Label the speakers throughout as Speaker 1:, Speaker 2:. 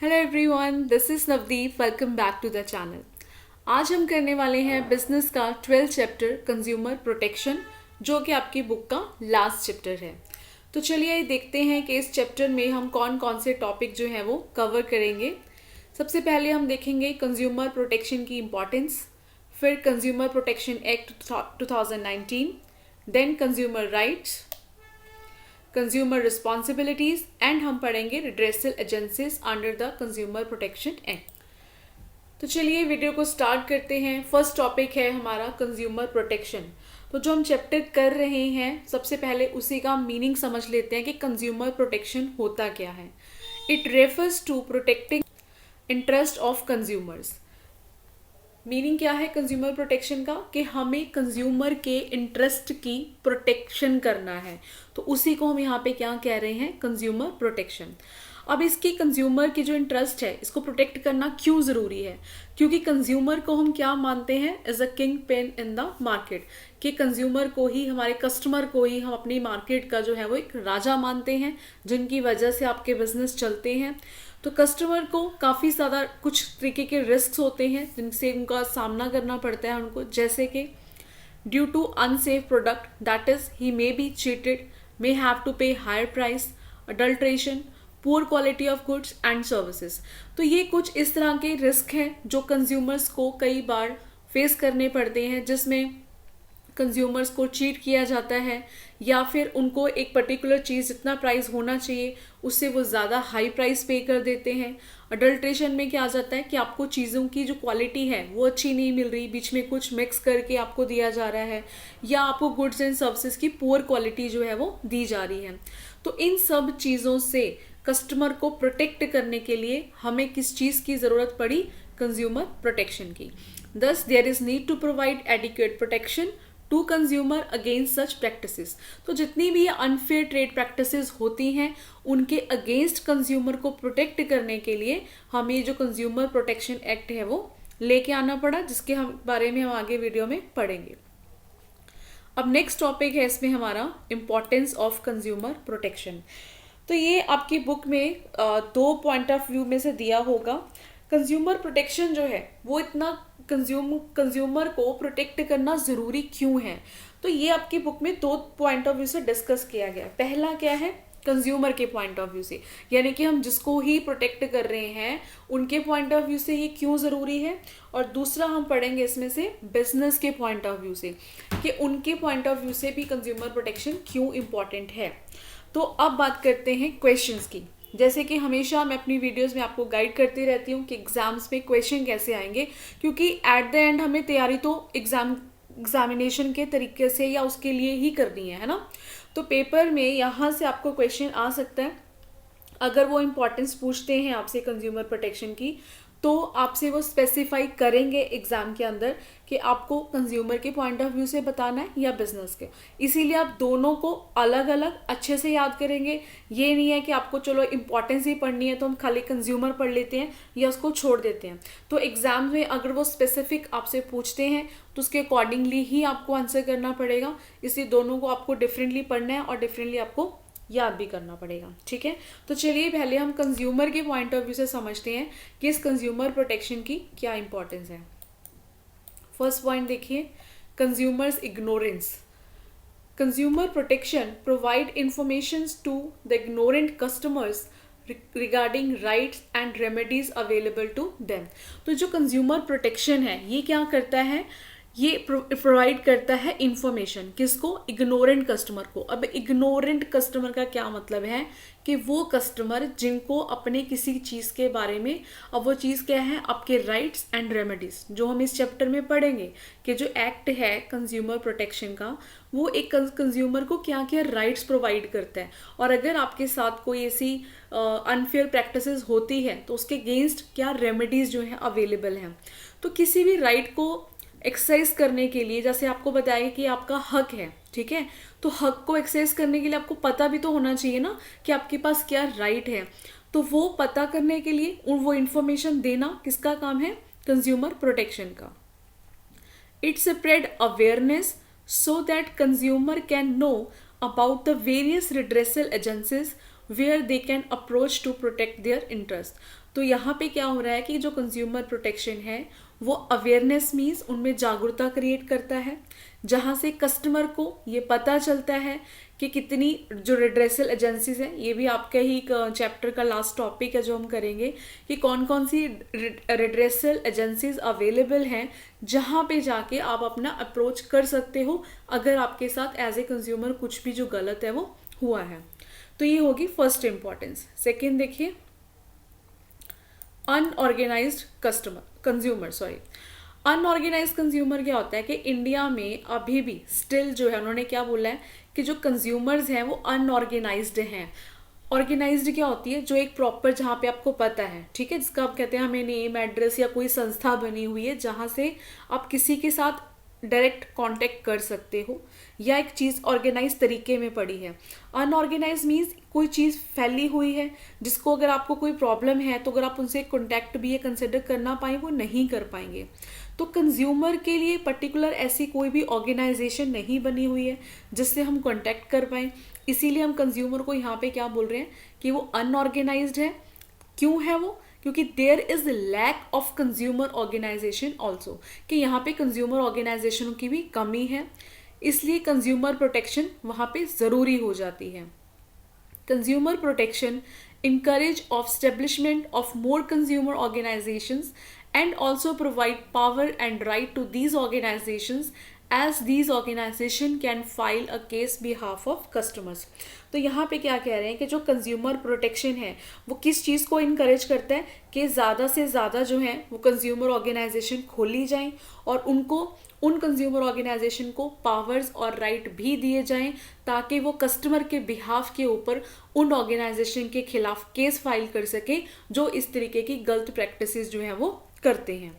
Speaker 1: Hello everyone, this is Navdeep. Welcome back to the channel. आज हम करने वाले हैं बिजनेस का 12th चैप्टर कंज्यूमर प्रोटेक्शन, जो कि आपकी बुक का लास्ट चैप्टर है। तो चलिए देखते हैं कि इस चैप्टर में हम कौन कौन से टॉपिक जो हैं वो कवर करेंगे। सबसे पहले हम देखेंगे कंज्यूमर प्रोटेक्शन की इम्पॉर्टेंस, फिर consumer protection act 2019, then consumer rights, consumer responsibilities and हम पढ़ेंगे redressal agencies under the consumer protection act. तो चलिए वीडियो को स्टार्ट करते हैं। फर्स्ट टॉपिक है हमारा कंज्यूमर प्रोटेक्शन। तो जो हम चैप्टर कर रहे हैं, सबसे पहले उसी का मीनिंग समझ लेते हैं कि कंज्यूमर प्रोटेक्शन होता क्या है। It refers to protecting interest of consumers. Meaning क्या है कंज्यूमर प्रोटेक्शन का कि हमें कंज्यूमर के इंटरेस्ट की प्रोटेक्शन करना है। तो उसी को हम यहाँ पे क्या कह रहे हैं, कंज्यूमर प्रोटेक्शन। अब इसकी कंज्यूमर की जो इंटरेस्ट है, इसको प्रोटेक्ट करना क्यों ज़रूरी है? क्योंकि कंज्यूमर को हम क्या मानते हैं, as a kingpin in the market, कि कंज्यूमर को ही, हमारे कस्टमर को ही हम अपनी मार्केट का जो है वो एक राजा मानते हैं, जिनकी वजह से आपके बिजनेस चलते हैं। तो कस्टमर को काफ़ी ज़्यादा कुछ तरीके के रिस्क होते हैं जिनसे उनका सामना करना पड़ता है उनको, जैसे कि due to unsafe product, that is he may be cheated, may have to pay higher price, adulteration, poor quality of goods and services. तो ये कुछ इस तरह के रिस्क हैं जो कंज्यूमर्स को कई बार फेस करने पड़ते हैं, जिसमें कंज्यूमर्स को चीट किया जाता है, या फिर उनको एक पर्टिकुलर चीज़ जितना प्राइस होना चाहिए उससे वो ज़्यादा हाई प्राइस पे कर देते हैं। अडल्ट्रेशन में क्या आ जाता है कि आपको चीज़ों की जो क्वालिटी है वो अच्छी नहीं मिल रही, बीच में कुछ मिक्स करके आपको दिया जा रहा है, या आपको गुड्स एंड सर्विसेज की पुअर क्वालिटी जो है वो दी जा रही है। तो इन सब चीज़ों से कस्टमर को प्रोटेक्ट करने के लिए हमें किस चीज़ की ज़रूरत पड़ी, कंज्यूमर प्रोटेक्शन की। Thus, there is need to provide adequate protection to consumer against such practices. तो जितनी भी अनफेयर ट्रेड प्रैक्टिसेस होती हैं, उनके अगेंस्ट कंज्यूमर को प्रोटेक्ट करने के लिए हमें ये जो कंज्यूमर प्रोटेक्शन एक्ट है वो लेके आना पड़ा, जिसके हम बारे में हम आगे वीडियो में पढ़ेंगे। अब नेक्स्ट टॉपिक है इसमें हमारा इम्पोर्टेंस ऑफ कंज्यूमर प्रोटेक्शन। तो ये आपकी बुक में दो पॉइंट ऑफ व्यू में से दिया होगा। कंज्यूमर प्रोटेक्शन जो है वो इतना कंज्यूमर को प्रोटेक्ट करना ज़रूरी क्यों है, तो ये आपकी बुक में दो पॉइंट ऑफ व्यू से डिस्कस किया गया। पहला क्या है, कंज्यूमर के पॉइंट ऑफ व्यू से, यानी कि हम जिसको ही प्रोटेक्ट कर रहे हैं उनके पॉइंट ऑफ व्यू से ये क्यों ज़रूरी है। और दूसरा हम पढ़ेंगे इसमें से बिजनेस के पॉइंट ऑफ व्यू से, कि उनके पॉइंट ऑफ व्यू से भी कंज्यूमर प्रोटेक्शन क्यों इम्पॉर्टेंट है। तो अब बात करते हैं क्वेश्चंस की। जैसे कि हमेशा मैं अपनी वीडियोस में आपको गाइड करती रहती हूँ कि एग्जाम्स में क्वेश्चन कैसे आएंगे, क्योंकि एट द एंड हमें तैयारी तो एग्जामिनेशन के तरीके से या उसके लिए ही करनी है ना। तो पेपर में यहाँ से आपको क्वेश्चन आ सकता है। अगर वो इम्पोर्टेंस पूछते हैं आपसे कंज्यूमर प्रोटेक्शन की, तो आपसे वो स्पेसिफाई करेंगे एग्जाम के अंदर कि आपको कंज्यूमर के पॉइंट ऑफ व्यू से बताना है या बिजनेस के। इसीलिए आप दोनों को अलग अलग अच्छे से याद करेंगे। ये नहीं है कि आपको चलो इम्पोर्टेंस ही पढ़नी है तो हम खाली कंज्यूमर पढ़ लेते हैं या उसको छोड़ देते हैं। तो एग्जाम में अगर वो स्पेसिफिक आपसे पूछते हैं तो उसके अकॉर्डिंगली ही आपको आंसर करना पड़ेगा। इसलिए दोनों को आपको डिफरेंटली पढ़ना है और डिफरेंटली आपको याद भी करना पड़ेगा, ठीक है। तो चलिए पहले हम कंज्यूमर के पॉइंट ऑफ व्यू से समझते हैं कि इस कंज्यूमर प्रोटेक्शन की क्या इंपॉर्टेंस है। फर्स्ट पॉइंट देखिए, consumers ignorance. Consumer protection provide information to the ignorant customers regarding rights and remedies available to them. तो जो कंज्यूमर प्रोटेक्शन है ये क्या करता है, ये प्रोवाइड करता है इंफॉर्मेशन, किसको, इग्नोरेंट कस्टमर को। अब इग्नोरेंट कस्टमर का क्या मतलब है कि वो कस्टमर जिनको अपने किसी चीज़ के बारे में, अब वो चीज़ क्या है, आपके राइट्स एंड रेमेडीज, जो हम इस चैप्टर में पढ़ेंगे कि जो एक्ट है कंज्यूमर प्रोटेक्शन का, वो एक कंज्यूमर को क्या क्या राइट्स प्रोवाइड करता है। और अगर आपके साथ कोई ऐसी अनफेयर प्रैक्टिसेस होती है तो उसके अगेंस्ट क्या रेमेडीज जो है अवेलेबल हैं। तो किसी भी राइट को एक्सरसाइज करने के लिए, जैसे आपको बताया कि आपका हक है, ठीक है, तो हक को एक्सरसाइज करने के लिए आपको पता भी तो होना चाहिए ना कि आपके पास क्या राइट है। तो वो पता करने के लिए वो इंफॉर्मेशन देना किसका काम है, कंज्यूमर प्रोटेक्शन का। It spread awareness so that consumer can know about the various redressal agencies where they can approach to protect their interest. तो यहाँ पे क्या हो रहा है कि जो कंज्यूमर प्रोटेक्शन है वो अवेयरनेस मीन्स उनमें जागरूकता क्रिएट करता है, जहाँ से कस्टमर को ये पता चलता है कि कितनी जो रिड्रेसल एजेंसीज हैं, ये भी आपका ही चैप्टर का लास्ट टॉपिक है जो हम करेंगे कि कौन कौन सी रिड्रेसल एजेंसीज अवेलेबल हैं जहाँ पे जाके आप अपना अप्रोच कर सकते हो अगर आपके साथ एज ए कंज्यूमर कुछ भी जो गलत है वो हुआ है। तो ये होगी फर्स्ट इंपॉर्टेंस। सेकेंड देखिए, अनऑर्गेनाइज्ड अनऑर्गेनाइज्ड कंज्यूमर क्या होता है कि इंडिया में अभी भी स्टिल जो है उन्होंने क्या बोला है कि जो कंज्यूमर्स हैं वो अनऑर्गेनाइज्ड हैं। ऑर्गेनाइज्ड क्या होती है, जो एक प्रॉपर जहाँ पे आपको पता है, ठीक है, जिसका आप कहते हैं हमें नेम एड्रेस या कोई संस्था बनी हुई है जहाँ से आप किसी के साथ डायरेक्ट कांटेक्ट कर सकते हो, या एक चीज़ ऑर्गेनाइज तरीके में पड़ी है। अनऑर्गेनाइज मीन्स कोई चीज़ फैली हुई है जिसको अगर आपको कोई प्रॉब्लम है तो अगर आप उनसे कॉन्टैक्ट भी ये कंसिडर करना पाए वो नहीं कर पाएंगे। तो कंज्यूमर के लिए पर्टिकुलर ऐसी कोई भी ऑर्गेनाइजेशन नहीं बनी हुई है जिससे हम कॉन्टैक्ट कर पाएँ, इसीलिए हम कंज्यूमर को यहाँ पे क्या बोल रहे हैं कि वो अनऑर्गेनाइज्ड है। क्यों है वो, क्योंकि there is lack of consumer organization also, कि यहाँ पे कंज्यूमर ऑर्गेनाइजेशनों की भी कमी है, इसलिए कंज्यूमर प्रोटेक्शन वहाँ पे ज़रूरी हो जाती है। Consumer protection encourage of establishment of more consumer organizations and also provide power and right to these organizations as these organization can file a case behalf of customers। तो यहाँ पे क्या कह रहे हैं कि जो कंज्यूमर प्रोटेक्शन है वो किस चीज़ को इनकरेज करता है कि ज़्यादा से ज़्यादा जो है वो कंज्यूमर ऑर्गेनाइजेशन खोली जाएं और उनको उन कंज्यूमर ऑर्गेनाइजेशन को पावर्स और राइट भी दिए जाएं ताकि वो कस्टमर के बिहाफ के ऊपर उन ऑर्गेनाइजेशन के खिलाफ केस फाइल कर सके जो इस तरीके की गलत प्रैक्टिसेस जो है वो करते हैं।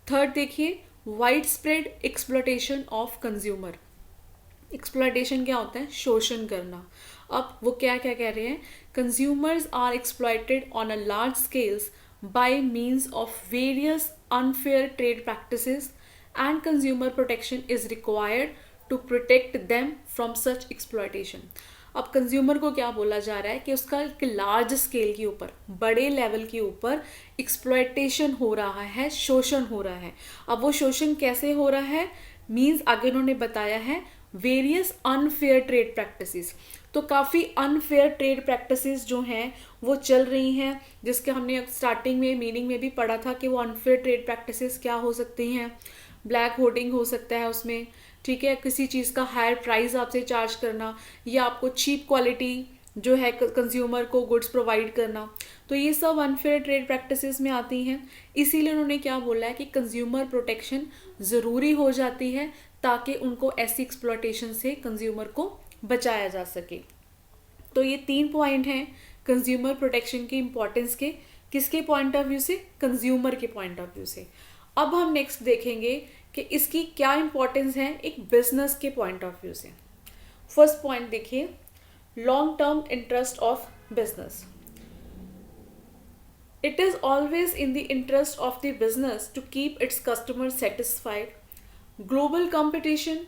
Speaker 1: थर्ड देखिए, wide spread exploitation of consumer. Exploitation क्या होता है, शोषण करना। अब वो क्या क्या कह रहे हैं, consumers are exploited on a large scales by means of various unfair trade practices and consumer protection is required to protect them from such exploitation। अब कंज्यूमर को क्या बोला जा रहा है कि उसका एक लार्ज स्केल के ऊपर, बड़े लेवल के ऊपर एक्सप्लॉयटेशन हो रहा है, शोषण हो रहा है। अब वो शोषण कैसे हो रहा है, मीन्स आगे उन्होंने बताया है वेरियस अनफेयर ट्रेड प्रैक्टिसेस। तो काफ़ी अनफेयर ट्रेड प्रैक्टिसेस जो हैं वो चल रही हैं, जिसके हमने स्टार्टिंग में मीनिंग में भी पढ़ा था कि वो अनफेयर ट्रेड प्रैक्टिसेस क्या हो सकती हैं। ब्लैक होर्डिंग हो सकता है उसमें, ठीक है, किसी चीज़ का हायर प्राइस आपसे चार्ज करना या आपको चीप क्वालिटी जो है कंज्यूमर को गुड्स प्रोवाइड करना। तो ये सब अनफेयर ट्रेड प्रैक्टिसेस में आती हैं। इसीलिए उन्होंने क्या बोला है कि कंज्यूमर प्रोटेक्शन ज़रूरी हो जाती है ताकि उनको ऐसी एक्सप्लॉयटेशन से कंज्यूमर को बचाया जा सके। तो ये 3 पॉइंट हैं कंज्यूमर प्रोटेक्शन की इम्पोर्टेंस के, किसके पॉइंट ऑफ व्यू से, कंज्यूमर के पॉइंट ऑफ व्यू से। अब हम नेक्स्ट देखेंगे कि इसकी क्या इंपॉर्टेंस है एक बिजनेस के पॉइंट ऑफ व्यू से। फर्स्ट पॉइंट देखिए, long term interest of business. It is always in the interest of the business to keep its customer satisfied. Global competition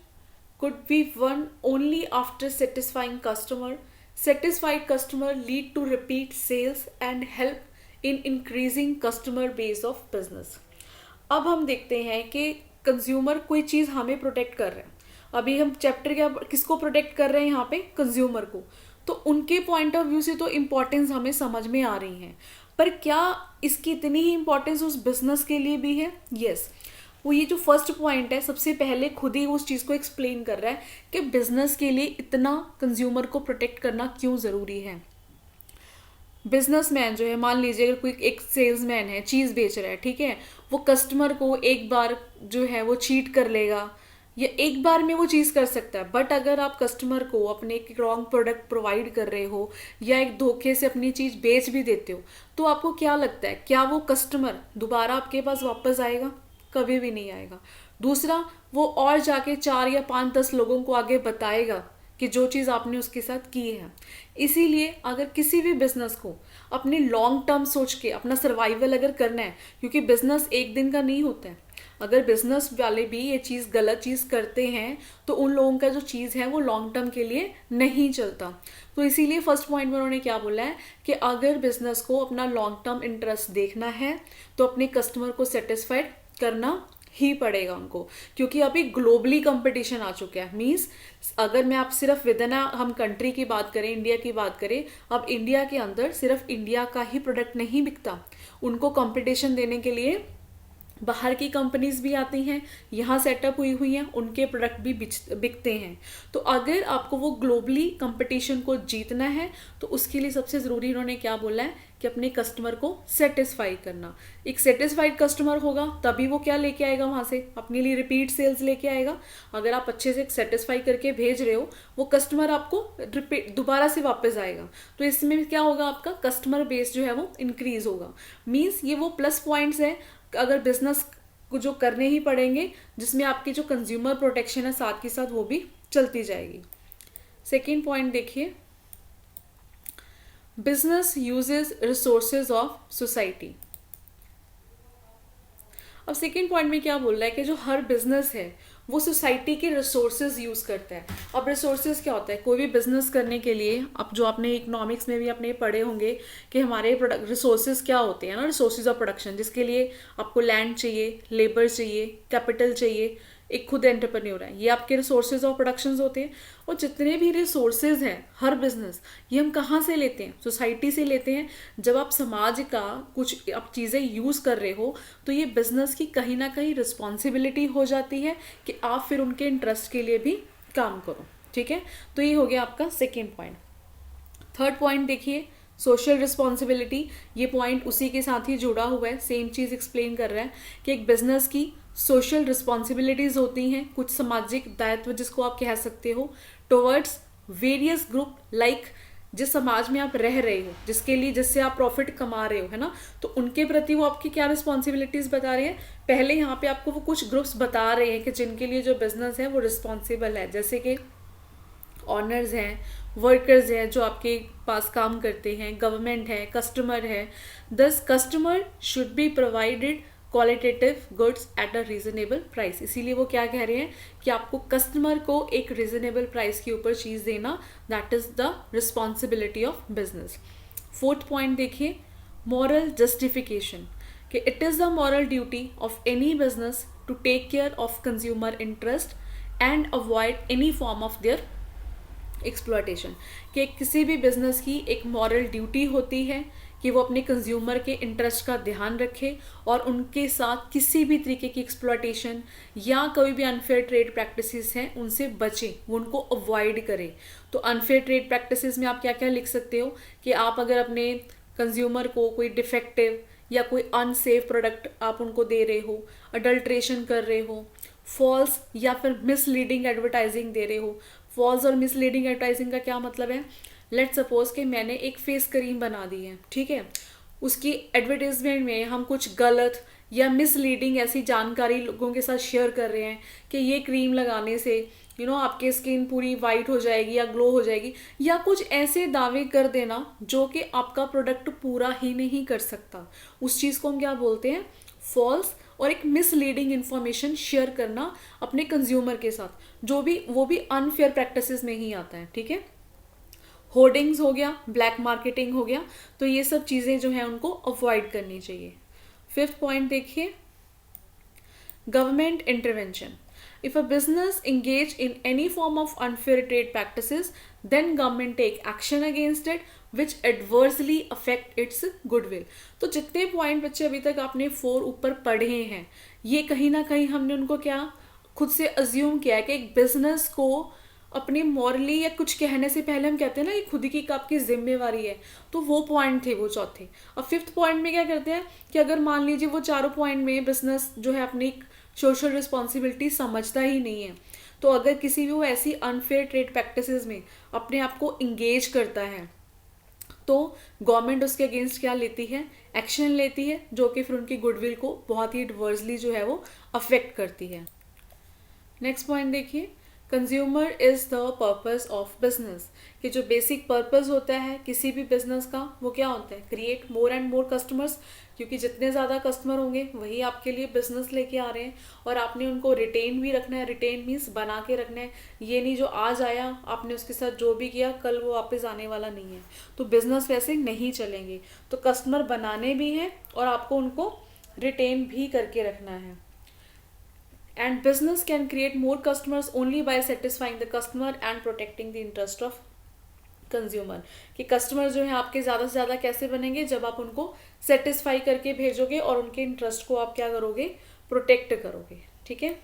Speaker 1: could be won only after satisfying customer. Satisfied customer lead to repeat sales and help in increasing customer base of business। अब हम देखते हैं कि consumer कोई चीज़ हमें protect कर रहे हैं। अभी हम चैप्टर क्या किसको प्रोटेक्ट कर रहे हैं यहाँ पे, कंज्यूमर को। तो उनके पॉइंट ऑफ व्यू से तो इम्पोर्टेंस हमें समझ में आ रही है, पर क्या इसकी इतनी ही इम्पोर्टेंस उस बिजनेस के लिए भी है? यस। वो ये जो फर्स्ट पॉइंट है सबसे पहले खुद ही उस चीज़ को एक्सप्लेन कर रहा है कि बिजनेस के लिए इतना कंज्यूमर को प्रोटेक्ट करना क्यों ज़रूरी है। बिजनेसमैन जो है, मान लीजिए अगर कोई एक सेल्समैन है, चीज़ बेच रहा है, ठीक है, वो कस्टमर को एक बार जो है वो चीट कर लेगा या एक बार में वो चीज़ कर सकता है। बट अगर आप कस्टमर को अपने एक रॉन्ग प्रोडक्ट प्रोवाइड कर रहे हो या एक धोखे से अपनी चीज़ बेच भी देते हो, तो आपको क्या लगता है, क्या वो कस्टमर दोबारा आपके पास वापस आएगा? कभी भी नहीं आएगा। दूसरा, वो और जाके 4 या 5-10 लोगों को आगे बताएगा कि जो चीज़ आपने उसके साथ की है। इसीलिए अगर किसी भी बिजनेस को अपने लॉन्ग टर्म सोच के अपना सर्वाइवल अगर करना है, क्योंकि बिजनेस एक दिन का नहीं होता है, अगर बिजनेस वाले भी ये चीज़ गलत चीज़ करते हैं तो उन लोगों का जो चीज़ है वो लॉन्ग टर्म के लिए नहीं चलता। तो इसीलिए फर्स्ट पॉइंट में उन्होंने क्या बोला है कि अगर बिजनेस को अपना लॉन्ग टर्म इंटरेस्ट देखना है तो अपने कस्टमर को सेटिस्फाइड करना ही पड़ेगा उनको, क्योंकि अभी ग्लोबली कंपटीशन आ चुका है। मींस अगर मैं आप सिर्फ विद इन हम कंट्री की बात करें, इंडिया की बात करें, अब इंडिया के अंदर सिर्फ इंडिया का ही प्रोडक्ट नहीं बिकता, उनको कंपटीशन देने के लिए बाहर की कंपनीज भी आती हैं, यहाँ सेटअप हुई हैं, उनके प्रोडक्ट भी बिकते हैं। तो अगर आपको वो ग्लोबली कंपटीशन को जीतना है तो उसके लिए सबसे ज़रूरी उन्होंने क्या बोला है कि अपने कस्टमर को सेटिस्फाई करना। एक सेटिस्फाइड कस्टमर होगा तभी वो क्या लेके आएगा वहाँ से, अपने लिए रिपीट सेल्स लेके आएगा। अगर आप अच्छे से सेटिस्फाई करके भेज रहे हो वो कस्टमर आपको रिपीट दोबारा से वापस आएगा, तो इसमें क्या होगा, आपका कस्टमर बेस जो है वो इंक्रीज होगा। मीन्स ये वो प्लस पॉइंट्स है अगर बिजनेस को जो करने ही पड़ेंगे, जिसमें आपकी जो कंज्यूमर प्रोटेक्शन है साथ के साथ वो भी चलती जाएगी। सेकेंड पॉइंट देखिए, business uses resources of society. अब सेकेंड पॉइंट में क्या बोल रहा है कि जो हर बिजनेस है वो सोसाइटी के रिसोर्सेज यूज़ करता है। अब रिसोर्सेज क्या होता है, कोई भी बिजनेस करने के लिए, अब जो आपने इकोनॉमिक्स में भी अपने पढ़े होंगे कि हमारे प्रोडक्ट रिसोर्सेज क्या होते हैं ना, रिसोर्सेज ऑफ प्रोडक्शन, जिसके लिए आपको लैंड चाहिए, लेबर चाहिए, कैपिटल चाहिए, एक खुद एंटरप्रेन्योर है, ये आपके रिसोर्सेज ऑफ प्रोडक्शन होते हैं। और जितने भी रिसोर्सेज हैं हर बिजनेस, ये हम कहाँ से लेते हैं, सोसाइटी से लेते हैं। जब आप समाज का कुछ आप चीज़ें यूज़ कर रहे हो तो ये बिजनेस की कहीं ना कहीं रिस्पॉन्सिबिलिटी हो जाती है कि आप फिर उनके इंटरेस्ट के लिए भी काम करो। ठीक है, तो ये हो गया आपका सेकेंड पॉइंट। थर्ड पॉइंट देखिए, सोशल रिस्पॉन्सिबिलिटी। ये पॉइंट उसी के साथ ही जुड़ा हुआ है, सेम चीज़ एक्सप्लेन कर रहा है कि एक बिजनेस की सोशल रिस्पॉन्सिबिलिटीज़ होती हैं, कुछ सामाजिक दायित्व जिसको आप कह सकते हो, टुवर्ड्स वेरियस ग्रुप, लाइक जिस समाज में आप रह रहे हो, जिसके लिए जिससे आप प्रॉफिट कमा रहे हो, है ना, तो उनके प्रति वो आपकी क्या रिस्पॉन्सिबिलिटीज़ बता रहे हैं। पहले यहाँ पे आपको वो कुछ ग्रुप्स बता रहे हैं कि जिनके लिए जो बिजनेस है वो रिस्पॉन्सिबल है, जैसे कि ऑनर्स हैं, वर्कर्स हैं जो आपके पास काम करते हैं, गवर्नमेंट है, कस्टमर है। दस customer should be provided qualitative goods at a reasonable price. इसीलिए वो क्या कह रहे हैं कि आपको कस्टमर को एक रीजनेबल प्राइस के ऊपर चीज़ देना, that is the responsibility of business. Fourth point देखिए, मॉरल जस्टिफिकेशन, कि it is the moral duty of any business to take care of consumer interest and avoid any form of their exploitation. कि किसी भी business की एक moral duty होती है कि वो अपने कंज्यूमर के इंटरेस्ट का ध्यान रखे और उनके साथ किसी भी तरीके की एक्सप्लॉयटेशन या कोई भी अनफेयर ट्रेड प्रैक्टिसेस हैं उनसे बचें, वो उनको अवॉइड करें। तो अनफेयर ट्रेड प्रैक्टिसेस में आप क्या क्या लिख सकते हो कि आप अगर अपने कंज्यूमर को कोई डिफेक्टिव या कोई अनसेफ प्रोडक्ट आप उनको दे रहे हो, अडल्ट्रेशन कर रहे हो, फॉल्स या फिर मिसलीडिंग एडवर्टाइजिंग दे रहे हो। फॉल्स और मिसलीडिंग एडवर्टाइजिंग का क्या मतलब है, लेट सपोज कि मैंने एक फेस क्रीम बना दी है, ठीक है, उसकी एडवर्टाइजमेंट में हम कुछ गलत या मिसलीडिंग ऐसी जानकारी लोगों के साथ शेयर कर रहे हैं कि ये क्रीम लगाने से आपकी स्किन पूरी वाइट हो जाएगी या ग्लो हो जाएगी, या कुछ ऐसे दावे कर देना जो कि आपका प्रोडक्ट पूरा ही नहीं कर सकता, उस चीज़ को हम क्या बोलते हैं, फॉल्स। और एक मिसलीडिंग इंफॉर्मेशन शेयर करना अपने कंज्यूमर के साथ, जो भी वो भी अनफेयर प्रैक्टिसेस में ही आता है। ठीक है, होर्डिंग्स हो गया, ब्लैक मार्केटिंग हो गया, तो ये सब चीज़ें जो हैं उनको अवॉइड करनी चाहिए। फिफ्थ पॉइंट देखिए, government intervention. If a business engage in any form of unfair trade practices, then government take action against it which adversely affect its goodwill। तो जितने पॉइंट बच्चे अभी तक आपने 4 ऊपर पढ़े हैं, ये कहीं ना कहीं हमने उनको क्या खुद से अज्यूम किया है कि एक बिजनेस को अपने मॉरली या कुछ कहने से पहले हम कहते हैं ना ये खुद की आपकी जिम्मेवारी है, तो वो पॉइंट थे वो चौथे। अब फिफ्थ पॉइंट में क्या करते हैं कि अगर मान लीजिए वो चारों पॉइंट में बिजनेस जो है अपनी सोशल रिस्पॉन्सिबिलिटी समझता ही नहीं है, तो अगर किसी भी वो ऐसी अनफेयर ट्रेड प्रैक्टिसेस में अपने आप को इंगेज करता है तो गवर्नमेंट उसके अगेंस्ट क्या लेती है, एक्शन लेती है, जो कि फिर उनकी गुडविल को बहुत ही एडवर्सली जो है वो अफेक्ट करती है। नेक्स्ट पॉइंट देखिए, consumer is the purpose of business, कि जो बेसिक पर्पस होता है किसी भी बिजनेस का वो क्या होता है, create more and more customers, क्योंकि जितने ज़्यादा कस्टमर होंगे वही आपके लिए बिजनेस लेके आ रहे हैं, और आपने उनको रिटेन भी रखना है। रिटेन मीन्स बना के रखना है, ये नहीं जो आज आया आपने उसके साथ जो भी किया कल वो वापस आने वाला नहीं है, तो बिजनेस वैसे नहीं चलेंगे। तो कस्टमर बनाने भी हैं और आपको उनको रिटेन भी करके रखना है। And business can create more customers only by satisfying the customer and protecting the interest of consumer, कि कस्टमर जो है आपके ज़्यादा से ज़्यादा कैसे बनेंगे, जब आप उनको सेटिस्फाई करके भेजोगे और उनके इंटरेस्ट को आप क्या करोगे, प्रोटेक्ट करोगे। ठीक है,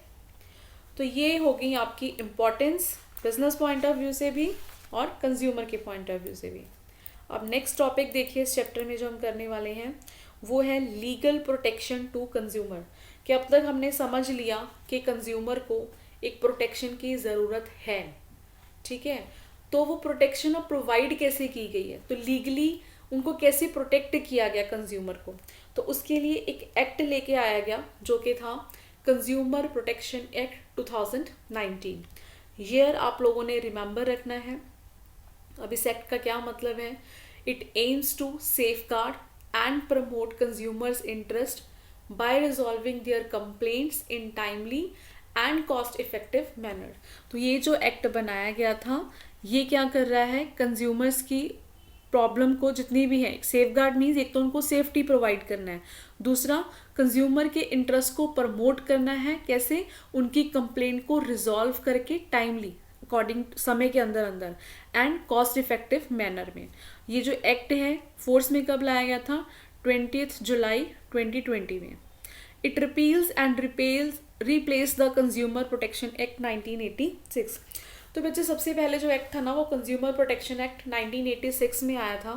Speaker 1: तो ये हो गई आपकी importance business point of view से भी और कंज्यूमर के पॉइंट ऑफ व्यू से भी। अब नेक्स्ट टॉपिक देखिए इस चैप्टर में जो हम करने वाले हैं वो है लीगल प्रोटेक्शन टू कंज्यूमर, कि अब तक हमने समझ लिया कि कंज्यूमर को एक प्रोटेक्शन की ज़रूरत है। ठीक है, तो वो प्रोटेक्शन अब प्रोवाइड कैसे की गई है, तो लीगली उनको कैसे प्रोटेक्ट किया गया कंज्यूमर को, तो उसके लिए एक एक्ट लेके आया गया जो कि था कंज्यूमर प्रोटेक्शन एक्ट 2019। ईयर आप लोगों ने रिमेंबर रखना है। अब इस एक्ट का क्या मतलब है, it aims to safeguard and promote consumers interest by resolving their complaints in timely and cost effective manner। तो ये जो एक्ट बनाया गया था ये क्या कर रहा है, कंज्यूमर्स की प्रॉब्लम को जितनी भी है, सेफगार्ड मीन्स एक तो उनको सेफ्टी प्रोवाइड करना है, दूसरा कंज्यूमर के इंटरेस्ट को प्रमोट करना है, कैसे, उनकी कंप्लेंट को रिजॉल्व करके टाइमली अकॉर्डिंग समय के अंदर अंदर एंड कॉस्ट इफेक्टिव मैनर में। ये जो एक्ट है फोर्स में कब लाया गया था, 20 जुलाई 2020 में। It repeals and replace the consumer protection act 1986। तो बच्चे सबसे पहले जो एक्ट था ना वो कंज्यूमर प्रोटेक्शन एक्ट 1986 में आया था।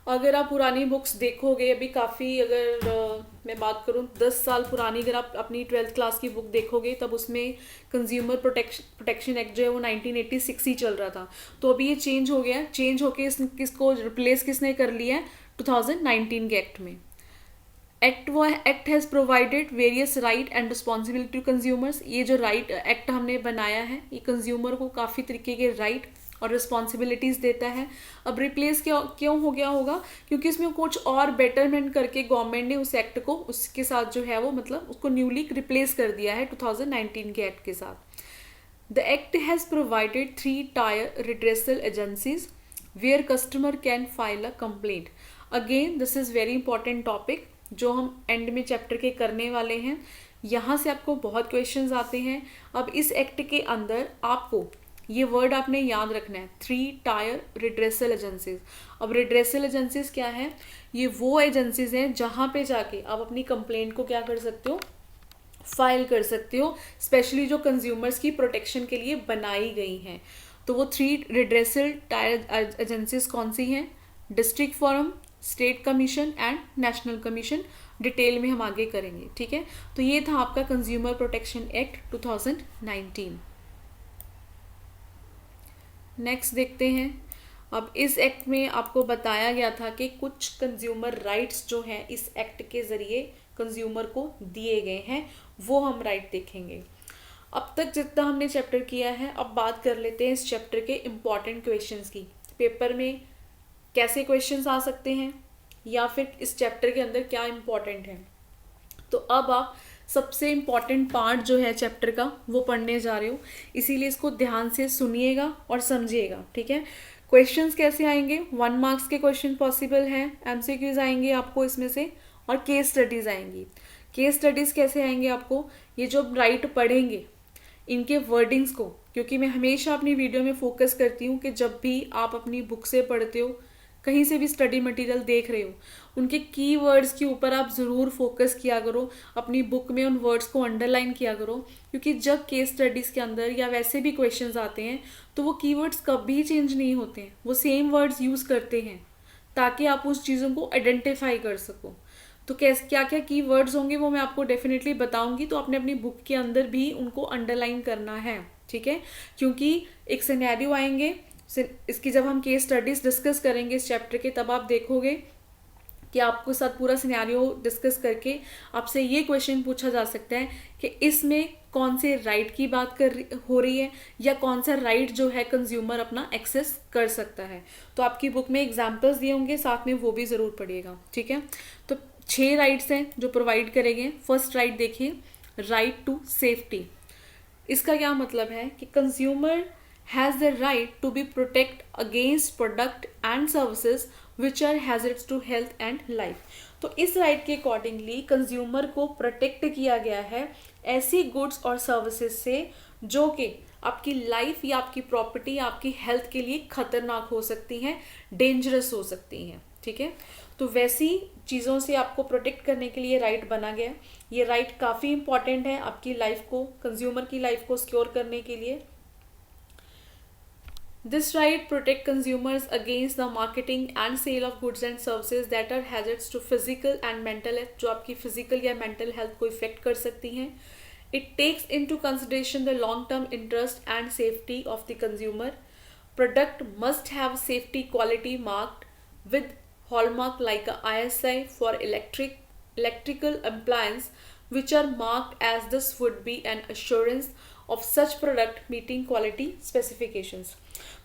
Speaker 1: अगर आप पुरानी बुक्स देखोगे, अभी काफ़ी अगर मैं बात करूँ 10 साल पुरानी, अगर आप अपनी 12th क्लास की बुक देखोगे तब उसमें कंज्यूमर प्रोटेक्शन एक्ट जो है वो 1986 ही चल रहा था। तो अभी ये चेंज हो गया, चेंज होके किसको रिप्लेस किसने कर लिया है, 2019 के एक्ट में। Act has provided various right and responsibility to consumers. ये जो राइट एक्ट हमने बनाया है ये कंज्यूमर को काफ़ी तरीके के राइट और रिस्पॉन्सिबिलिटीज़ देता है। अब रिप्लेस क्यों हो गया होगा, क्योंकि इसमें कुछ और बेटरमेंट करके गवर्नमेंट ने उस एक्ट को उसके साथ जो है वो मतलब उसको न्यूली रिप्लेस कर दिया है 2019 के एक्ट के साथ। The act has provided 3 tier redressal agencies where customer can file a complaint. Again this is very important topic जो हम एंड में चैप्टर के करने वाले हैं। यहाँ से आपको बहुत क्वेश्चंस आते हैं। अब इस एक्ट के अंदर आपको ये वर्ड आपने याद रखना है, 3 टायर रिड्रेसल एजेंसीज। अब रिड्रेसल एजेंसीज क्या है, ये वो एजेंसीज हैं जहाँ पे जाके आप अपनी कंप्लेंट को क्या कर सकते हो, फाइल कर सकते हो, स्पेशली जो कंज्यूमर्स की प्रोटेक्शन के लिए बनाई गई हैं। तो वो 3 रिड्रेसल टायर एजेंसीज कौन सी हैं, district forum, state commission and national commission. Detail में हम आगे करेंगे। ठीक है, तो ये था आपका कंज्यूमर प्रोटेक्शन एक्ट 2019। नेक्स्ट देखते हैं। अब इस एक्ट में आपको बताया गया था कि कुछ कंज्यूमर राइट्स जो हैं इस एक्ट के ज़रिए कंज्यूमर को दिए गए हैं, वो हम राइट देखेंगे। अब तक जितना हमने चैप्टर किया है, अब बात कर लेते हैं इस चैप्टर के इम्पॉर्टेंट क्वेश्चंस की। पेपर में कैसे क्वेश्चंस आ सकते हैं या फिर इस चैप्टर के अंदर क्या इम्पॉर्टेंट है। तो अब आप सबसे इम्पॉर्टेंट पार्ट जो है चैप्टर का वो पढ़ने जा रहे हो, इसीलिए इसको ध्यान से सुनिएगा और समझिएगा। ठीक है, क्वेश्चंस कैसे आएंगे, 1 मार्क्स के क्वेश्चन पॉसिबल हैं, एमसीक्यूज आएंगे आपको इसमें से, और केस स्टडीज़ आएंगी। केस स्टडीज़ कैसे आएंगे आपको, ये जो राइट पढ़ेंगे इनके वर्डिंग्स को, क्योंकि मैं हमेशा अपनी वीडियो में फोकस करती हूँ कि जब भी आप अपनी बुक से पढ़ते हो, कहीं से भी स्टडी मटेरियल देख रहे हो, उनके कीवर्ड्स के ऊपर आप ज़रूर फोकस किया करो, अपनी बुक में उन वर्ड्स को अंडरलाइन किया करो, क्योंकि जब केस स्टडीज़ के अंदर या वैसे भी क्वेश्चंस आते हैं तो वो कीवर्ड्स कभी चेंज नहीं होते हैं, वो सेम वर्ड्स यूज़ करते हैं ताकि आप उस चीज़ों को आइडेंटिफाई कर सको। तो क्या क्या कीवर्ड्स होंगे वो मैं आपको डेफिनेटली बताऊंगी, तो आपने अपनी बुक के अंदर भी उनको अंडरलाइन करना है। ठीक है, क्योंकि एक सिनेरियो आएंगे, इसकी जब हम केस स्टडीज़ डिस्कस करेंगे इस चैप्टर के, तब आप देखोगे कि आपको साथ पूरा सिनेरियो डिस्कस करके आपसे ये क्वेश्चन पूछा जा सकता है कि इसमें कौन से राइट की बात हो रही है या कौन सा राइट जो है कंज्यूमर अपना एक्सेस कर सकता है। तो आपकी बुक में एग्जाम्पल्स दिए होंगे, साथ में वो भी ज़रूर पढ़िएगा, ठीक है। तो 6 राइट्स हैं जो प्रोवाइड करेंगे। फर्स्ट राइट देखिए, राइट टू सेफ्टी। इसका क्या मतलब है कि consumer has the right to be protect against product and services which are hazards to health and life. तो इस राइट के अकॉर्डिंगली कंज्यूमर को प्रोटेक्ट किया गया है ऐसी गुड्स और सर्विसेज से जो कि आपकी लाइफ या आपकी प्रॉपर्टी या आपकी हेल्थ के लिए खतरनाक हो सकती हैं, डेंजरस हो सकती हैं, ठीक है। तो वैसी चीज़ों से आपको प्रोटेक्ट करने के लिए राइट बना गया। ये राइट काफ़ी इंपॉर्टेंट है आपकी लाइफ को, कंज्यूमर की लाइफ को सिक्योर करने के लिए। This right protect consumers against the marketing and sale of goods and services that are hazards to physical and mental health, जो आपकी physical या mental health को affect कर सकती हैं। It takes into consideration the long-term interest and safety of the consumer. Product must have safety quality marked with hallmark like a ISI for electrical appliance, which are marked as this would be an assurance of such product meeting quality specifications.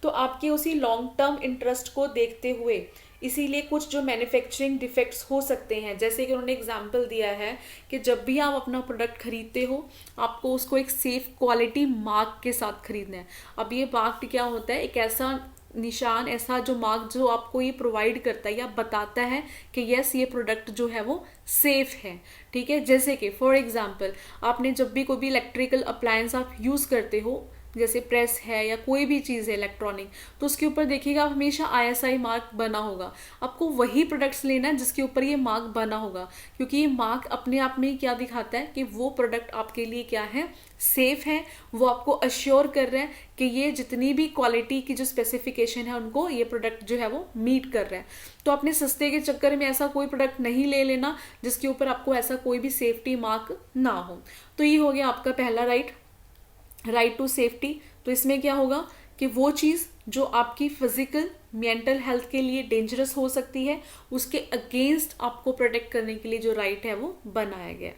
Speaker 1: तो आपके उसी long term interest को देखते हुए इसीलिए कुछ जो manufacturing defects हो सकते हैं, जैसे कि उन्होंने एग्जांपल दिया है कि जब भी आप अपना प्रोडक्ट खरीदते हो आपको उसको एक सेफ क्वालिटी मार्क के साथ खरीदना है। अब ये मार्क क्या होता है, एक ऐसा निशान, ऐसा जो मार्क जो आपको ये प्रोवाइड करता है या बताता है कि यस ये प्रोडक्ट जो है वो सेफ है, ठीक है। जैसे कि फॉर एग्जांपल आपने जब भी कोई भी इलेक्ट्रिकल अप्लायंस आप यूज़ करते हो, जैसे प्रेस है या कोई भी चीज़ है इलेक्ट्रॉनिक, तो उसके ऊपर देखिएगा हमेशा ISI मार्क बना होगा। आपको वही प्रोडक्ट्स लेना है जिसके ऊपर ये मार्क बना होगा, क्योंकि ये मार्क अपने आप में क्या दिखाता है कि वो प्रोडक्ट आपके लिए क्या है, सेफ है। वो आपको अश्योर कर रहा है कि ये जितनी भी क्वालिटी की जो स्पेसिफिकेशन है उनको ये प्रोडक्ट जो है वो मीट कर रहा है। तो अपने सस्ते के चक्कर में ऐसा कोई प्रोडक्ट नहीं ले लेना जिसके ऊपर आपको ऐसा कोई भी सेफ्टी मार्क ना हो। तो ये हो गया आपका पहला राइट टू सेफ्टी। तो इसमें क्या होगा कि वो चीज़ जो आपकी फिजिकल मेंटल हेल्थ के लिए डेंजरस हो सकती है उसके अगेंस्ट आपको प्रोटेक्ट करने के लिए जो राइट है वो बनाया गया।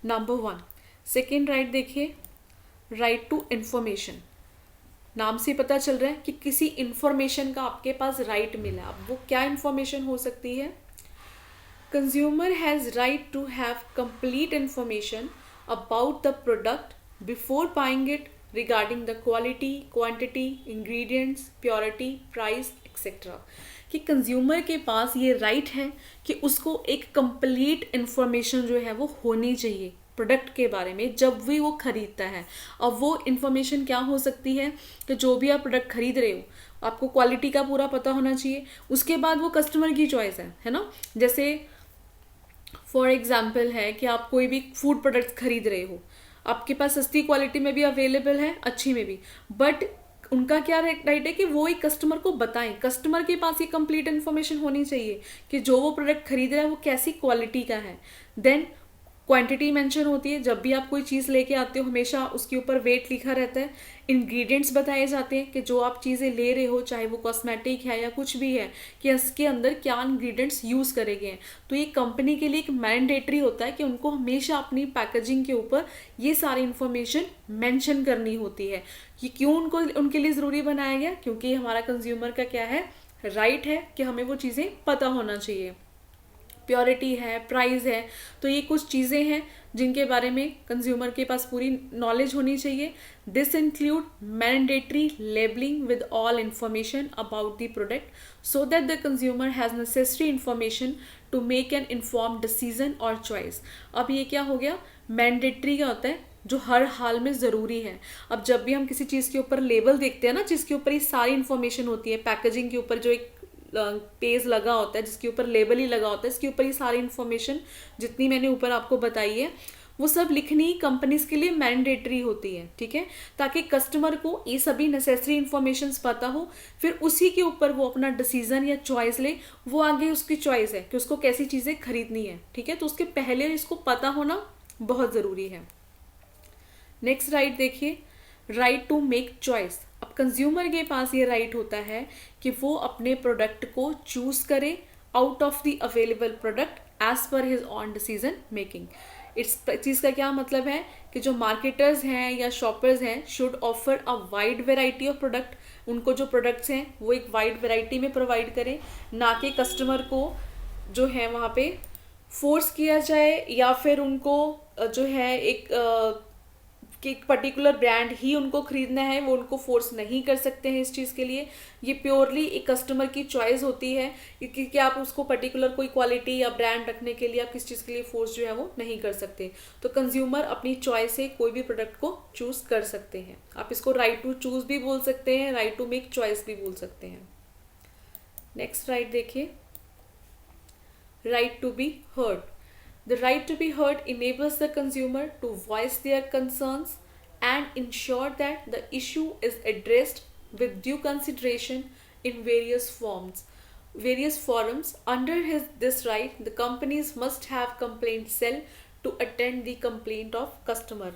Speaker 1: नंबर 1। सेकेंड राइट देखिए, राइट टू इंफॉर्मेशन। नाम से पता चल रहा है कि किसी इंफॉर्मेशन का आपके पास राइट मिला। अब वो क्या इंफॉर्मेशन हो सकती है? Consumer has right to have complete information about the product before buying it regarding the quality, quantity, ingredients, purity, price, etc. कि कंज्यूमर के पास ये राइट है कि उसको एक कंप्लीट इंफॉर्मेशन जो है वो होनी चाहिए प्रोडक्ट के बारे में जब भी वो खरीदता है। अब वो इंफॉर्मेशन क्या हो सकती है कि जो भी आप प्रोडक्ट खरीद रहे हो आपको क्वालिटी का पूरा पता होना चाहिए। उसके बाद वो कस्टमर की चॉइस है ना। जैसे फॉर एग्जाम्पल है कि आप कोई भी फूड प्रोडक्ट्स खरीद रहे हो, आपके पास सस्ती क्वालिटी में भी अवेलेबल है, अच्छी में भी, बट उनका क्या राइट है कि वो एक कस्टमर को बताएं। कस्टमर के पास ये कंप्लीट इन्फॉर्मेशन होनी चाहिए कि जो वो प्रोडक्ट खरीद रहा है वो कैसी क्वालिटी का है। देन क्वांटिटी मेंशन होती है, जब भी आप कोई चीज़ लेके आते हो हमेशा उसके ऊपर वेट लिखा रहता है। इंग्रेडिएंट्स बताए जाते हैं कि जो आप चीज़ें ले रहे हो चाहे वो कॉस्मेटिक है या कुछ भी है कि इसके अंदर क्या इंग्रेडिएंट्स यूज़ करे गए हैं। तो ये कंपनी के लिए एक मैंडेटरी होता है कि उनको हमेशा अपनी पैकेजिंग के ऊपर ये सारी इंफॉर्मेशन मेंशन करनी होती है। ये क्यों उनके लिए ज़रूरी बनाया गया? क्योंकि हमारा कंज्यूमर का क्या है, राइट है कि हमें वो चीज़ें पता होना चाहिए। प्योरिटी है, प्राइस है, तो ये कुछ चीज़ें हैं जिनके बारे में कंज्यूमर के पास पूरी नॉलेज होनी चाहिए। This include mandatory labelling with all information about the product so that the consumer has necessary information to make an informed decision और चॉइस। अब ये क्या हो गया, मैंडेटरी क्या होता है, जो हर हाल में ज़रूरी है। अब जब भी हम किसी चीज़ के ऊपर लेबल देखते हैं ना, जिसके ऊपर ये सारी इन्फॉर्मेशन होती है, पैकेजिंग के ऊपर जो एक पेज लगा होता है जिसके ऊपर लेबल ही लगा होता है, इसके ऊपर ये सारी इन्फॉर्मेशन जितनी मैंने ऊपर आपको बताई है वो सब लिखनी कंपनीज के लिए मैंडेटरी होती है, ठीक है, ताकि कस्टमर को ये सभी नेसेसरी इन्फॉर्मेशन पता हो, फिर उसी के ऊपर वो अपना डिसीजन या चॉइस ले। वो आगे उसकी चॉइस है कि उसको कैसी चीज़ें खरीदनी है, ठीक है। तो उसके पहले इसको पता होना बहुत ज़रूरी है। नेक्स्ट राइट देखिए, राइट टू मेक चॉइस। अब कंज्यूमर के पास ये राइट होता है कि वो अपने प्रोडक्ट को चूज़ करे out of the available product as per his own decision making. इस चीज़ का क्या मतलब है कि जो मार्केटर्स हैं या शॉपर्स हैं should offer a wide variety of product, उनको जो प्रोडक्ट्स हैं वो एक वाइड वेराइटी में प्रोवाइड करें, ना कि कस्टमर को जो है वहाँ पे फोर्स किया जाए या फिर उनको जो है कि एक पर्टिकुलर ब्रांड ही उनको खरीदना है, वो उनको फोर्स नहीं कर सकते हैं इस चीज़ के लिए। ये प्योरली एक कस्टमर की चॉइस होती है कि आप उसको पर्टिकुलर कोई क्वालिटी या ब्रांड रखने के लिए आप किस चीज़ के लिए फोर्स जो है वो नहीं कर सकते। तो कंज्यूमर अपनी चॉइस से कोई भी प्रोडक्ट को चूज कर सकते हैं। आप इसको राइट टू चूज भी बोल सकते हैं, राइट टू मेक चॉइस भी बोल सकते हैं। नेक्स्ट राइट देखिए, right to be heard. The right to be heard enables the consumer to voice their concerns and ensure that the issue is addressed with due consideration in various forums. Under this right, the companies must have complaint cell to attend the complaint of customer.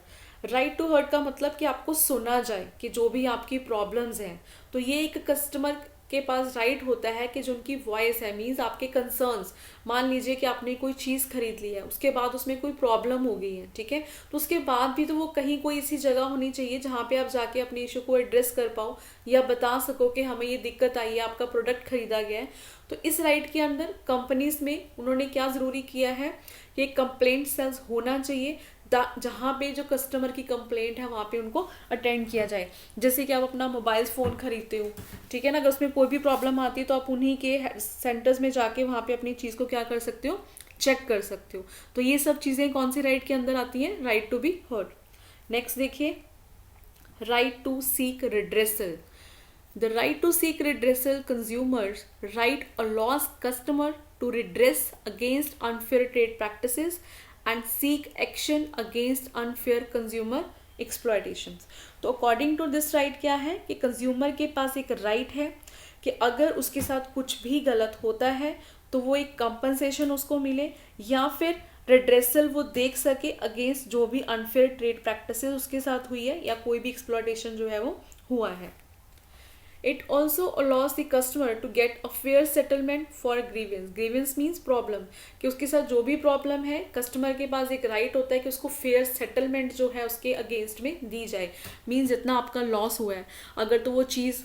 Speaker 1: Right to heard का मतलब कि आपको सुना जाए कि जो भी आपकी प्रॉब्लम्स हैं, तो ये एक कस्टमर के पास राइट होता है कि जो उनकी वॉइस है, मीन्स आपके कंसर्न्स, मान लीजिए कि आपने कोई चीज़ खरीद ली है, उसके बाद उसमें कोई प्रॉब्लम हो गई है, ठीक है, तो उसके बाद भी तो वो कहीं कोई ऐसी जगह होनी चाहिए जहाँ पे आप जाके अपने इशू को एड्रेस कर पाओ या बता सको कि हमें ये दिक्कत आई है, आपका प्रोडक्ट खरीदा गया है। तो इस राइट के अंदर कंपनीज में उन्होंने क्या ज़रूरी किया है कि कंप्लेंट सेल्स होना चाहिए जहाँ पे जो कस्टमर की कंप्लेंट है वहाँ पे उनको अटेंड किया जाए। जैसे कि आप अपना मोबाइल फ़ोन खरीदते हो, ठीक है ना, अगर उसमें कोई भी प्रॉब्लम आती है तो आप उन्हीं के सेंटर्स में जाके वहाँ पे अपनी चीज़ को क्या कर सकते हो, चेक कर सकते हो। तो ये सब चीज़ें कौन सी राइट के अंदर आती हैं, right to be heard. Next देखिए, right to seek redressal. The right to seek redressal, consumers right allows customer to redress against unfair trade practices and seek action against unfair consumer exploitations. तो according to this right क्या है कि consumer के पास एक right है कि अगर उसके साथ कुछ भी गलत होता है तो वो एक कंपनसेशन उसको मिले या फिर रिड्रेसल वो देख सके अगेंस्ट जो भी अनफेयर ट्रेड प्रैक्टिसेस उसके साथ हुई है या कोई भी एक्सप्लॉयटेशन जो है वो हुआ है। It also allows the customer to get a fair settlement for a grievance. Grievance means problem, कि उसके साथ जो भी प्रॉब्लम है कस्टमर के पास एक राइट होता है कि उसको फेयर सेटलमेंट जो है उसके अगेंस्ट में दी जाए। मीन्स जितना आपका लॉस हुआ है, अगर तो वो चीज़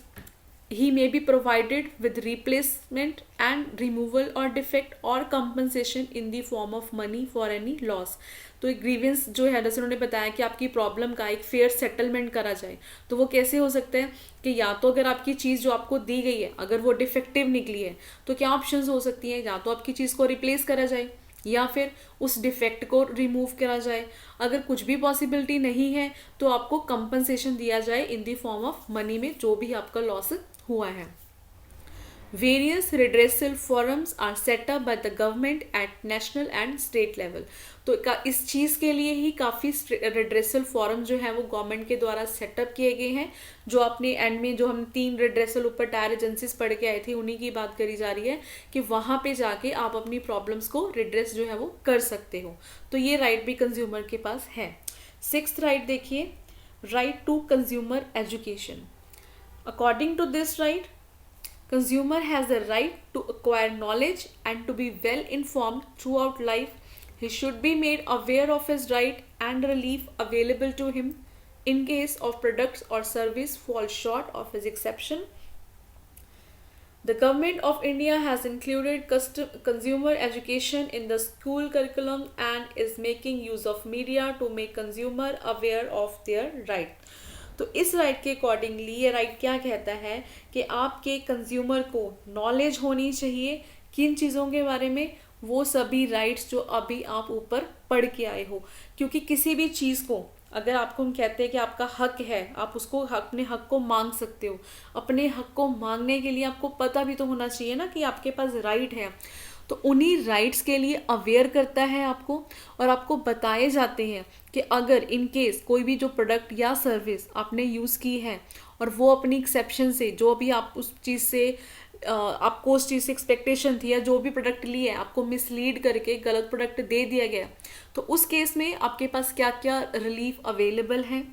Speaker 1: he may be provided with replacement and removal or defect or compensation in the form of money for any loss. तो एक ग्रीवेंस जो है, जैसे उन्होंने बताया कि आपकी प्रॉब्लम का एक फेयर सेटलमेंट करा जाए, तो वो कैसे हो सकता है कि या तो अगर आपकी चीज़ जो आपको दी गई है अगर वो डिफेक्टिव निकली है तो क्या ऑप्शंस हो सकती हैं, या तो आपकी चीज़ को रिप्लेस करा जाए या फिर उस डिफेक्ट को रिमूव करा जाए। अगर कुछ भी पॉसिबिलिटी नहीं है तो आपको कंपनसेशन दिया जाए in the form of money में जो भी आपका लॉस हुआ है। Various redressal forums are set up by the government at national and state level. तो इस चीज़ के लिए ही काफ़ी redressal forum जो है वो गवर्नमेंट के द्वारा सेटअप किए गए हैं। जो अपने एंड में जो हम 3 redressal ऊपर टायर एजेंसीज पढ़ के आए थे उन्हीं की बात करी जा रही है कि वहाँ पे जाके आप अपनी प्रॉब्लम्स को redress जो है वो कर सकते हो। तो ये राइट भी कंज्यूमर के पास है। 6th राइट देखिए, right to consumer education. According to this right, consumer has the right to acquire knowledge and to be well informed throughout life. He should be made aware of his right and relief available to him in case of products or service fall short of his exception. The Government of India has included consumer education in the school curriculum and is making use of media to make consumer aware of their right. तो इस right के accordingly ये right क्या कहता है कि आपके consumer को नॉलेज होनी चाहिए किन चीज़ों के बारे में, वो सभी राइट्स जो अभी आप ऊपर पढ़ के आए हो। क्योंकि किसी भी चीज़ को अगर आपको हम कहते हैं कि आपका हक है, आप उसको अपने हक को मांग सकते हो। अपने हक को मांगने के लिए आपको पता भी तो होना चाहिए ना कि आपके पास राइट है। तो उन्हीं राइट्स के लिए अवेयर करता है आपको और आपको बताए जाते हैं कि अगर इन केस कोई भी जो प्रोडक्ट या सर्विस आपने यूज़ की है और वो अपनी एक्सेप्शन से जो भी आप उस चीज़ से आपको उस चीज़ से एक्सपेक्टेशन थी या जो भी प्रोडक्ट लिए है आपको मिसलीड करके गलत प्रोडक्ट दे दिया गया, तो उस केस में आपके पास क्या क्या रिलीफ अवेलेबल है।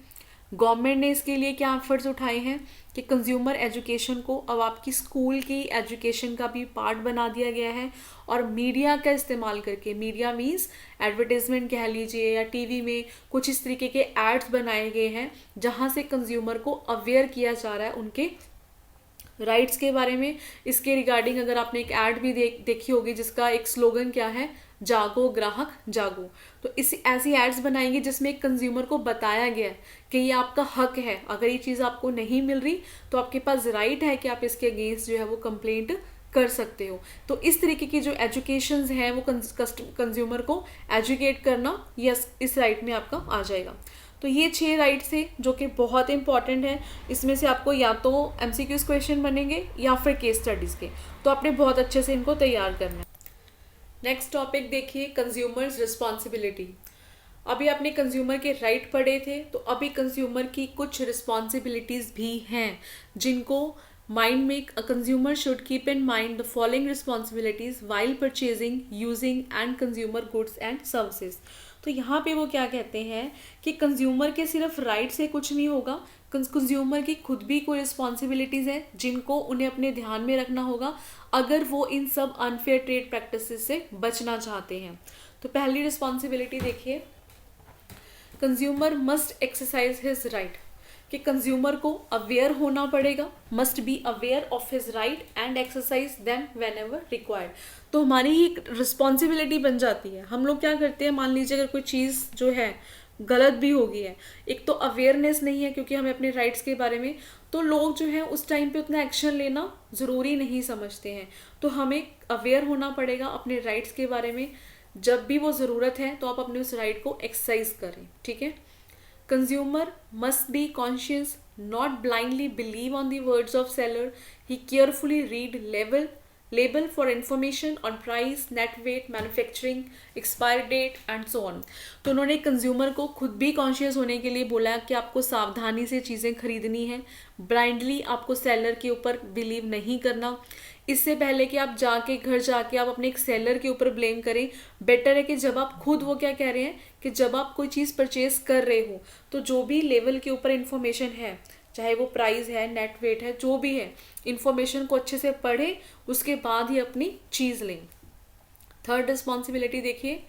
Speaker 1: गवर्नमेंट ने इसके लिए क्या एफर्ट्स उठाए हैं कि कंज्यूमर एजुकेशन को अब आपकी स्कूल की एजुकेशन का भी पार्ट बना दिया गया है, और मीडिया का इस्तेमाल करके, मीडिया मीन्स एडवर्टीजमेंट कह लीजिए या टीवी में कुछ इस तरीके के एड्स बनाए गए हैं जहां से कंज्यूमर को अवेयर किया जा रहा है उनके राइट्स के बारे में। इसके रिगार्डिंग अगर आपने एक ऐड भी देखी होगी जिसका एक स्लोगन क्या है, जागो ग्राहक जागो। तो इस ऐसी एड्स बनाएंगे जिसमें एक कंज्यूमर को बताया गया है कि ये आपका हक है, अगर ये चीज़ आपको नहीं मिल रही तो आपके पास राइट है कि आप इसके अगेंस्ट जो है वो कंप्लेंट कर सकते हो। तो इस तरीके की जो एजुकेशंस हैं वो कंज्यूमर को एजुकेट करना यस इस राइट में आपका आ जाएगा। तो ये 6 राइट्स थे जो कि बहुत इंपॉर्टेंट है। इसमें से आपको या तो MCQs क्वेश्चन बनेंगे या फिर केस स्टडीज़ के, तो आपने बहुत अच्छे से इनको तैयार करना है। नेक्स्ट टॉपिक देखिए, कंज्यूमर्स रिस्पॉन्सिबिलिटी। अभी आपने कंज्यूमर के राइट पढ़े थे, तो अभी कंज्यूमर की कुछ रिस्पॉन्सिबिलिटीज़ भी हैं जिनको माइंड में consumer should keep in mind the following responsibilities while purchasing, using and consumer goods and services. तो यहाँ पे वो क्या कहते हैं कि कंज्यूमर के सिर्फ राइट से कुछ नहीं होगा, कंज्यूमर की खुद भी कोई रिस्पॉन्सिबिलिटीज़ हैं जिनको उन्हें अपने ध्यान में रखना होगा अगर वो इन सब अनफेयर ट्रेड प्रैक्टिसेस से बचना चाहते हैं। तो पहली रिस्पॉन्सिबिलिटी देखिए, consumer must exercise his right, कि कंज्यूमर को अवेयर होना पड़ेगा, must be aware of his right and exercise them when ever required. तो हमारी ही एक रिस्पॉन्सिबिलिटी बन जाती है। हम लोग क्या करते हैं, मान लीजिए अगर कोई चीज़ जो है गलत भी हो गई है, एक तो अवेयरनेस नहीं है क्योंकि हमें अपने राइट्स के बारे में, तो लोग जो है उस टाइम पे उतना एक्शन लेना ज़रूरी नहीं समझते हैं। तो हमें अवेयर होना पड़ेगा अपने राइट्स के बारे में, जब भी वो ज़रूरत है तो आप अपने उस राइट को एक्सरसाइज करें, ठीक है। Consumer must be conscious, not blindly believe on the words of seller. He carefully read label for information on price, net weight, manufacturing, expiry date and so on. तो उन्होंने कंज्यूमर को खुद भी conscious होने के लिए बोला कि आपको सावधानी से चीज़ें खरीदनी है, ब्लाइंडली आपको सेलर के ऊपर बिलीव नहीं करना। इससे पहले कि आप जाके घर जाके आप अपने एक सेलर के ऊपर ब्लेम करें, बेटर है कि जब आप खुद, वो क्या कह रहे हैं कि जब आप कोई चीज़ परचेज कर रहे हो तो जो भी लेवल के ऊपर इंफॉर्मेशन है, चाहे वो प्राइस है, नेट वेट है, जो भी है, इंफॉर्मेशन को अच्छे से पढ़े, उसके बाद ही अपनी चीज़ लें। थर्ड रिस्पॉन्सिबिलिटी देखिए,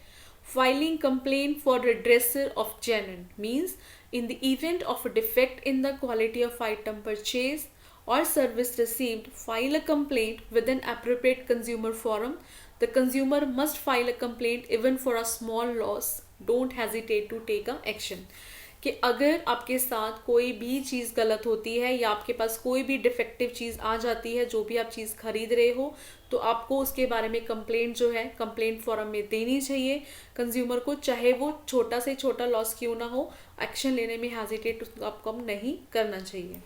Speaker 1: filing complain for redressal of genuine means in the event of a defect in the quality of item purchase or service received, file a complaint with an appropriate consumer forum. The consumer must file a complaint even for a small loss. Don't hesitate to take a action. कि अगर आपके साथ कोई भी चीज़ गलत होती है या आपके पास कोई भी डिफेक्टिव चीज़ आ जाती है, जो भी आप चीज़ खरीद रहे हो, तो आपको उसके बारे में कंप्लेंट जो है कंप्लेंट फॉरम में देनी चाहिए कंज्यूमर को, चाहे वो छोटा से छोटा लॉस क्यों ना हो, एक्शन लेने में हेजिटेट आपको नहीं करना चाहिए।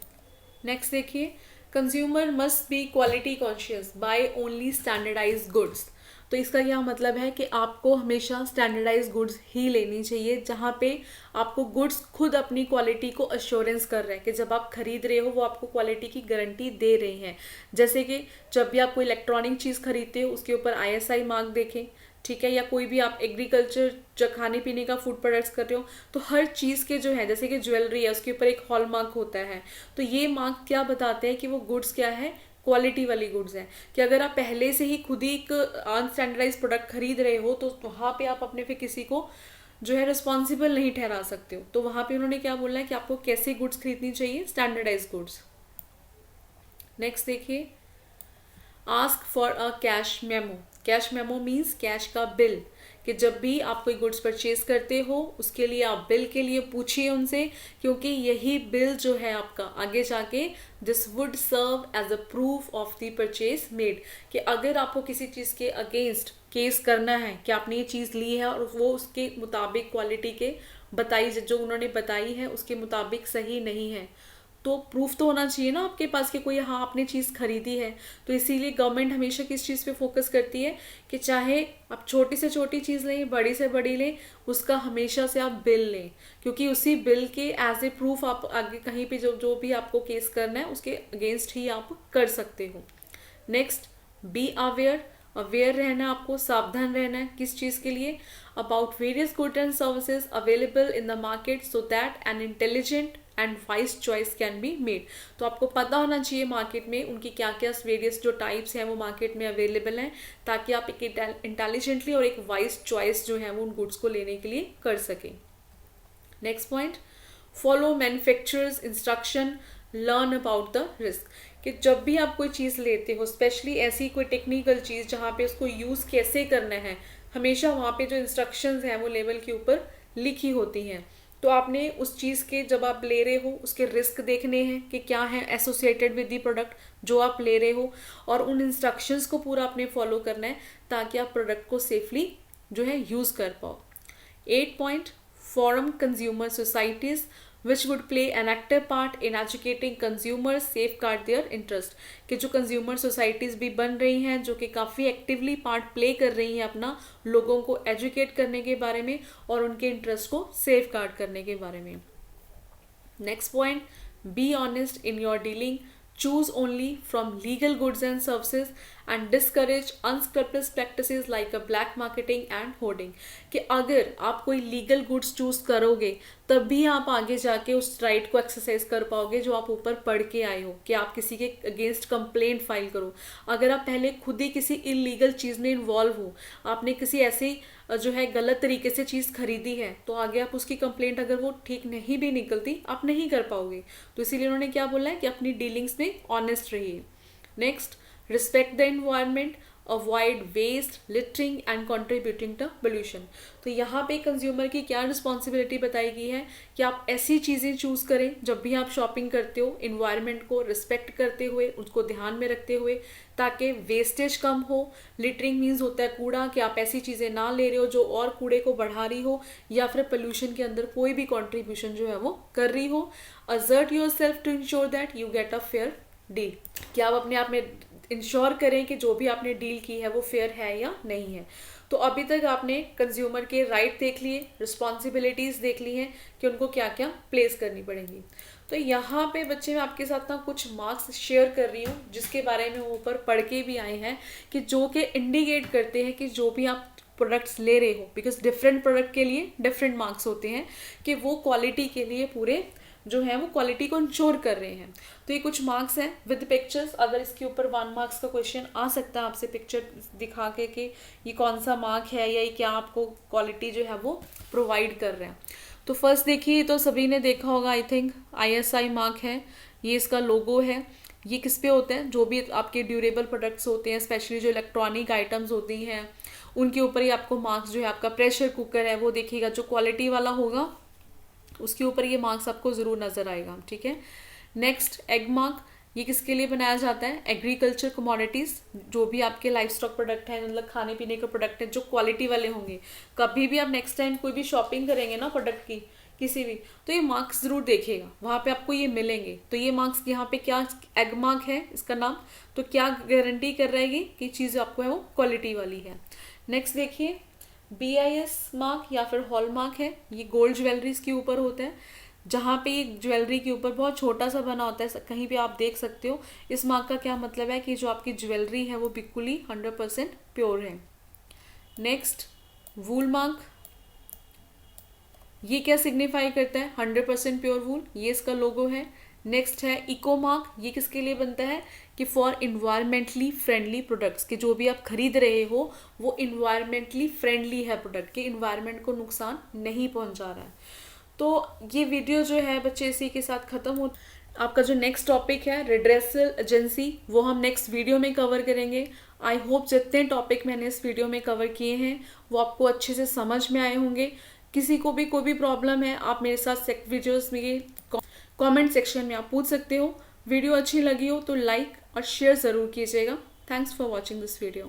Speaker 1: नेक्स्ट देखिए, consumer must be quality conscious buy only standardize goods. तो इसका क्या मतलब है कि आपको हमेशा स्टैंडर्डाइज गुड्स ही लेनी चाहिए जहाँ पे आपको गुड्स खुद अपनी क्वालिटी को अश्योरेंस कर रहे हैं कि जब आप खरीद रहे हो वो आपको क्वालिटी की गारंटी दे रहे हैं। जैसे कि जब भी आप कोई इलेक्ट्रॉनिक चीज़ खरीदते हो उसके ऊपर ISI मार्क देखें, ठीक है, या कोई भी आप एग्रीकल्चर जो खाने पीने का फूड प्रोडक्ट्स कर रहे हो, तो हर चीज़ के जो है, जैसे कि ज्वेलरी है उसके ऊपर एक हॉल मार्क होता है। तो ये मार्क क्या बताते हैं कि वो गुड्स क्या है, क्वालिटी वाली गुड्स हैं। कि अगर आप पहले से ही खुद ही एक अनस्टैंडर्डाइज प्रोडक्ट खरीद रहे हो तो वहाँ पे आप अपने पे किसी को जो है रिस्पॉन्सिबल नहीं ठहरा सकते हो। तो वहाँ पे उन्होंने क्या बोला है कि आपको कैसे गुड्स खरीदनी चाहिए, स्टैंडर्डाइज गुड्स। नेक्स्ट देखिए, ask for a cash memo. Cash memo means cash का बिल, कि जब भी आप कोई गुड्स परचेज करते हो उसके लिए आप बिल के लिए पूछिए उनसे, क्योंकि यही बिल जो है आपका आगे जाके this would serve as a proof of the purchase made. कि अगर आपको किसी चीज़ के अगेंस्ट केस करना है कि आपने ये चीज़ ली है और वो उसके मुताबिक क्वालिटी के बताई, जो उन्होंने बताई है उसके मुताबिक सही नहीं है, तो प्रूफ तो होना चाहिए ना आपके पास कि कोई हाँ आपने चीज़ खरीदी है। तो इसीलिए गवर्नमेंट हमेशा किस चीज़ पे फोकस करती है कि चाहे आप छोटी से छोटी चीज़ लें, बड़ी से बड़ी लें, उसका हमेशा से आप बिल लें, क्योंकि उसी बिल के एज ए प्रूफ आप आगे कहीं पे जो भी आपको केस करना है उसके अगेंस्ट ही आप कर सकते हो। नेक्स्ट, बी अवेयर अवेयर रहना, आपको सावधान रहना है किस चीज़ के लिए, about various goods and services available in the market so that an intelligent and wise choice can be made. तो आपको पता होना चाहिए मार्केट में उनकी क्या क्या वेरियस जो टाइप्स हैं वो मार्केट में अवेलेबल हैं, ताकि आप एक इंटेलिजेंटली और एक वाइज चॉइस जो है वो उन गुड्स को लेने के लिए कर सकें। Next point, follow manufacturers instruction, learn about the risk. कि जब भी आप कोई चीज़ लेते हो, स्पेशली ऐसी कोई टेक्निकल चीज़ जहाँ पे उसको यूज़ कैसे करना है, हमेशा वहाँ पे जो इंस्ट्रक्शंस हैं वो लेबल के ऊपर लिखी होती हैं। तो आपने उस चीज़ के जब आप ले रहे हो उसके रिस्क देखने हैं कि क्या है एसोसिएटेड विद द प्रोडक्ट जो आप ले रहे हो, और उन इंस्ट्रक्शंस को पूरा आपने फॉलो करना है ताकि आप प्रोडक्ट को सेफली जो है यूज़ कर पाओ। 8 point, form consumer societies which would play an active part in educating consumers, safeguard their interest। कि जो कंज्यूमर सोसाइटीज़ भी बन रही हैं जो कि काफ़ी एक्टिवली पार्ट प्ले कर रही हैं अपना लोगों को एजुकेट करने के बारे में और उनके इंटरेस्ट को सेफ गार्ड करने के बारे में। Next point, be honest in your dealing, choose only from legal goods and services and discourage unscrupulous practices like a black marketing and hoarding। कि अगर आप कोई लीगल गुड्स चूज करोगे तब भी आप आगे जाके उस राइट को एक्सरसाइज कर पाओगे जो आप ऊपर पढ़ के आए हो, कि आप किसी के अगेंस्ट कंप्लेंट फाइल करो। अगर आप पहले खुद ही किसी इलीगल चीज़ में इन्वॉल्व हो, आपने किसी ऐसी जो है गलत तरीके से चीज़ खरीदी है, तो आगे आप उसकी कंप्लेंट अगर वो ठीक नहीं भी निकलती आप नहीं कर पाओगे। तो इसीलिए उन्होंने क्या बोला है कि अपनी डीलिंग्स में ऑनेस्ट रहिए। Next, respect the environment, avoid waste, littering and contributing to pollution. तो यहाँ पे कंज्यूमर की क्या रिस्पॉन्सिबिलिटी बताई गई है कि आप ऐसी चीज़ें चूज़ करें जब भी आप शॉपिंग करते हो, इन्वायरमेंट को रिस्पेक्ट करते हुए, उसको ध्यान में रखते हुए, ताकि वेस्टेज कम हो। लिटरिंग मीन्स होता है कूड़ा, कि आप ऐसी चीज़ें ना ले रहे हो जो और कूड़े को बढ़ा रही हो या फिर पोल्यूशन के अंदर कोई भी कॉन्ट्रीब्यूशन जो है वो कर रही हो। Assert yourself to ensure that you get a fair deal, कि आप अपने आप में इंश्योर करें कि जो भी आपने डील की है वो फेयर है या नहीं है। तो अभी तक आपने कंज्यूमर के राइट देख लिए, रिस्पॉन्सिबिलिटीज़ देख ली हैं कि उनको क्या क्या प्लेस करनी पड़ेंगी। तो यहाँ पे बच्चे मैं आपके साथ ना कुछ मार्क्स शेयर कर रही हूँ जिसके बारे में ऊपर पढ़ के भी आए हैं, कि जो कि इंडिकेट करते हैं कि जो भी आप प्रोडक्ट्स ले रहे हो, बिकॉज डिफरेंट प्रोडक्ट के लिए डिफरेंट मार्क्स होते हैं, कि वो क्वालिटी के लिए पूरे जो है वो क्वालिटी को इंश्योर कर रहे हैं। तो ये कुछ मार्क्स हैं विद पिक्चर्स। अगर इसके ऊपर 1 मार्क्स का क्वेश्चन आ सकता है आपसे पिक्चर दिखा के कि ये कौन सा मार्क है या ये क्या आपको क्वालिटी जो है वो प्रोवाइड कर रहे हैं। तो फर्स्ट देखिए, तो सभी ने देखा होगा आई थिंक, ISI मार्क है, ये इसका लोगो है। ये किस पे होते हैं, जो भी आपके ड्यूरेबल प्रोडक्ट्स होते हैं, स्पेशली जो इलेक्ट्रॉनिक आइटम्स होती हैं उनके ऊपर ही आपको मार्क्स जो है, आपका प्रेशर कुकर है वो देखिएगा, जो क्वालिटी वाला होगा उसके ऊपर ये मार्क्स आपको ज़रूर नज़र आएगा। ठीक है। नेक्स्ट, एग मार्क, ये किसके लिए बनाया जाता है, एग्रीकल्चर कमोडिटीज़, जो भी आपके लाइफ स्टॉक प्रोडक्ट हैं, मतलब खाने पीने के प्रोडक्ट हैं जो क्वालिटी वाले होंगे। कभी भी आप नेक्स्ट टाइम कोई भी शॉपिंग करेंगे ना प्रोडक्ट की किसी भी, तो ये मार्क्स ज़रूर देखिएगा, वहाँ पे आपको ये मिलेंगे। तो ये मार्क्स यहाँ पे क्या, एग मार्क है इसका नाम, तो क्या गारंटी कर रहेगी कि चीज़ आपको है वो क्वालिटी वाली है। नेक्स्ट देखिए, BIS मार्क या फिर हॉल मार्क है, ये गोल्ड ज्वेलरीज के ऊपर होता है, जहाँ पे ये ज्वेलरी के ऊपर बहुत छोटा सा बना होता है, कहीं भी आप देख सकते हो। इस मार्क का क्या मतलब है कि जो आपकी ज्वेलरी है वो बिल्कुल ही 100% प्योर है। नेक्स्ट, वूल मार्क, ये क्या सिग्निफाई करता है, 100% प्योर वूल, ये इसका लोगो है। नेक्स्ट है इको मार्क, ये किसके लिए बनता है कि फॉर इन्वायरमेंटली फ्रेंडली प्रोडक्ट्स, कि जो भी आप खरीद रहे हो वो इन्वायरमेंटली फ्रेंडली है प्रोडक्ट, के इन्वायरमेंट को नुकसान नहीं पहुंचा रहा है। तो ये वीडियो जो है बच्चे इसी के साथ ख़त्म हो। आपका जो नेक्स्ट टॉपिक है रिड्रेसल एजेंसी, वो हम नेक्स्ट वीडियो में कवर करेंगे। आई होप जितने टॉपिक मैंने इस वीडियो में कवर किए हैं वो आपको अच्छे से समझ में आए होंगे। किसी को भी कोई भी प्रॉब्लम है आप मेरे साथ वीडियोस में कमेंट सेक्शन में आप पूछ सकते हो। वीडियो अच्छी लगी हो तो लाइक और शेयर ज़रूर कीजिएगा। Thanks for watching this video.